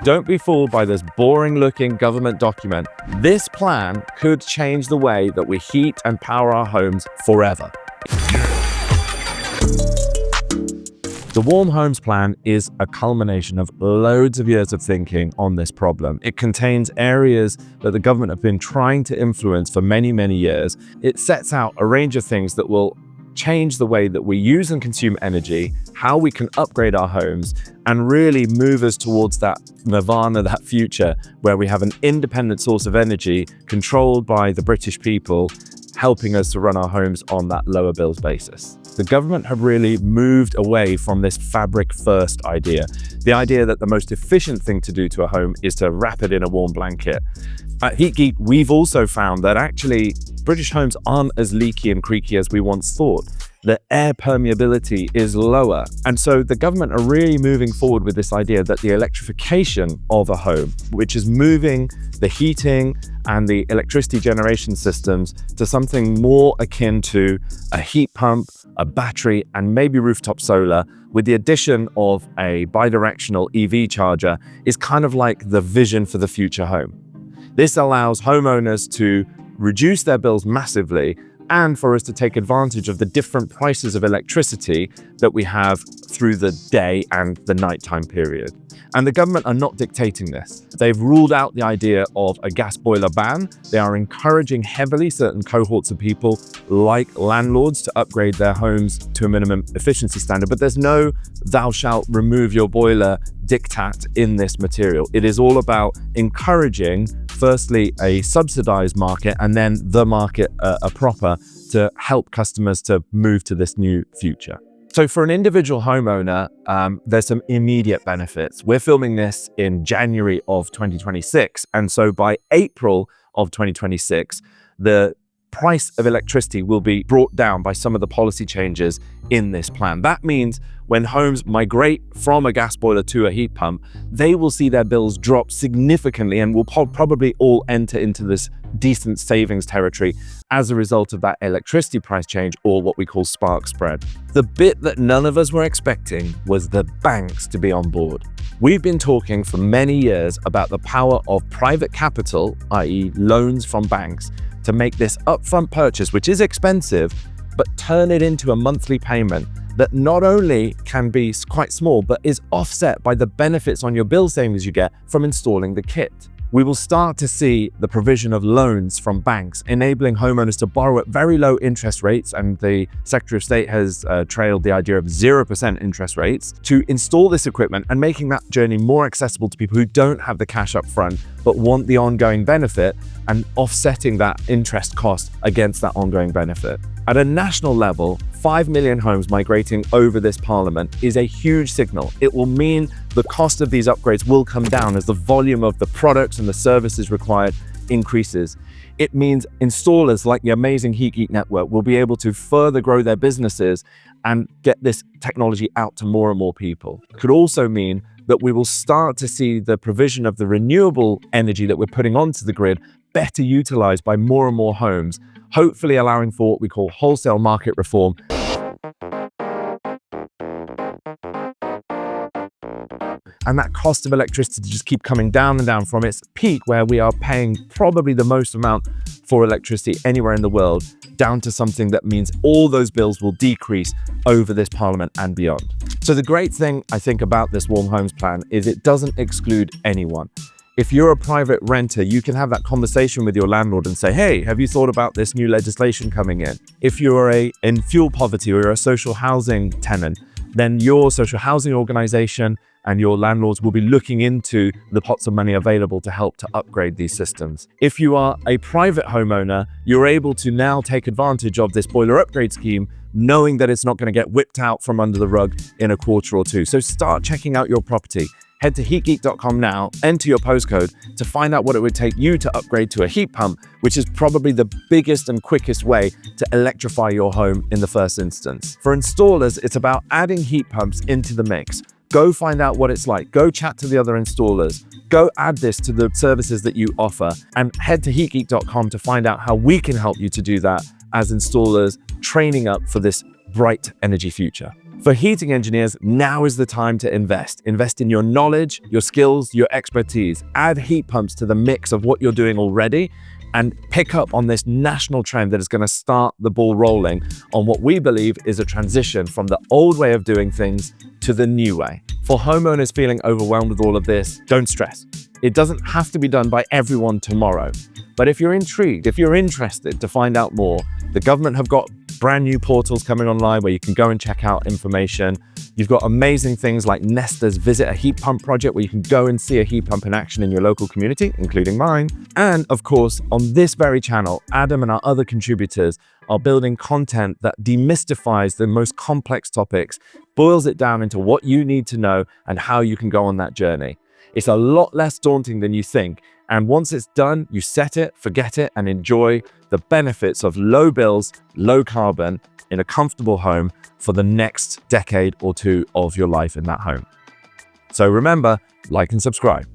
Don't be fooled by this boring-looking government document. This plan could change the way that we heat and power our homes forever. The Warm Homes Plan is a culmination of loads of years of thinking on this problem. It contains areas that the government have been trying to influence for many, many years. It sets out a range of things that will change the way that we use and consume energy, how we can upgrade our homes, and really move us towards that nirvana, that future where we have an independent source of energy controlled by the British people, helping us to run our homes on that lower bills basis. The government have really moved away from this fabric first idea, the idea that the most efficient thing to do to a home is to wrap it in a warm blanket. At HeatGeek, we've also found that actually British homes aren't as leaky and creaky as we once thought. The air permeability is lower. And so the government are really moving forward with this idea that the electrification of a home, which is moving the heating and the electricity generation systems to something more akin to a heat pump, a battery, and maybe rooftop solar, with the addition of a bidirectional EV charger, is kind of like the vision for the future home. This allows homeowners to reduce their bills massively and for us to take advantage of the different prices of electricity that we have through the day and the nighttime period. And the government are not dictating this. They've ruled out the idea of a gas boiler ban. They are encouraging heavily certain cohorts of people, like landlords, to upgrade their homes to a minimum efficiency standard. But there's no thou shalt remove your boiler diktat in this material. It is all about encouraging, firstly, a subsidized market, and then the market proper to help customers to move to this new future. So for an individual homeowner, there's some immediate benefits. We're filming this in January of 2026. And so by April of 2026, the price of electricity will be brought down by some of the policy changes in this plan. That means when homes migrate from a gas boiler to a heat pump, they will see their bills drop significantly and will probably all enter into this decent savings territory as a result of that electricity price change, or what we call spark spread. The bit that none of us were expecting was the banks to be on board. We've been talking for many years about the power of private capital, i.e. loans from banks, to make this upfront purchase, which is expensive, but turn it into a monthly payment that not only can be quite small, but is offset by the benefits on your bill savings you get from installing the kit. We will start to see the provision of loans from banks, enabling homeowners to borrow at very low interest rates, and the Secretary of State has trailed the idea of 0% interest rates, to install this equipment and making that journey more accessible to people who don't have the cash up front, but want the ongoing benefit, and offsetting that interest cost against that ongoing benefit. At a national level, 5 million homes migrating over this parliament is a huge signal. It will mean the cost of these upgrades will come down as the volume of the products and the services required increases. It means installers like the amazing HeatGeek network will be able to further grow their businesses and get this technology out to more and more people. It could also mean that we will start to see the provision of the renewable energy that we're putting onto the grid better utilized by more and more homes, hopefully allowing for what we call wholesale market reform. And that cost of electricity to just keep coming down and down from its peak, where we are paying probably the most amount for electricity anywhere in the world, down to something that means all those bills will decrease over this parliament and beyond. So the great thing, I think, about this Warm Homes Plan is it doesn't exclude anyone. If you're a private renter, you can have that conversation with your landlord and say, hey, have you thought about this new legislation coming in? If you're in fuel poverty or you're a social housing tenant, then your social housing organization and your landlords will be looking into the pots of money available to help to upgrade these systems. If you are a private homeowner, you're able to now take advantage of this boiler upgrade scheme, knowing that it's not going to get whipped out from under the rug in a quarter or two. So start checking out your property. Head to heatgeek.com now, enter your postcode to find out what it would take you to upgrade to a heat pump, which is probably the biggest and quickest way to electrify your home in the first instance. For installers, it's about adding heat pumps into the mix. Go find out what it's like. Go chat to the other installers. Go add this to the services that you offer, and head to heatgeek.com to find out how we can help you to do that as installers training up for this bright energy future. For heating engineers, now is the time to invest. Invest in your knowledge, your skills, your expertise. Add heat pumps to the mix of what you're doing already and pick up on this national trend that is going to start the ball rolling on what we believe is a transition from the old way of doing things to the new way. For homeowners feeling overwhelmed with all of this, don't stress. It doesn't have to be done by everyone tomorrow. But if you're intrigued, if you're interested to find out more, the government have got brand new portals coming online where you can go and check out information. You've got amazing things like Nesta's Visit a Heat Pump project where you can go and see a heat pump in action in your local community, including mine. And of course, on this very channel, Adam and our other contributors are building content that demystifies the most complex topics, boils it down into what you need to know and how you can go on that journey. It's a lot less daunting than you think. And once it's done, you set it, forget it, and enjoy the benefits of low bills, low carbon in a comfortable home for the next decade or two of your life in that home. So remember, like and subscribe.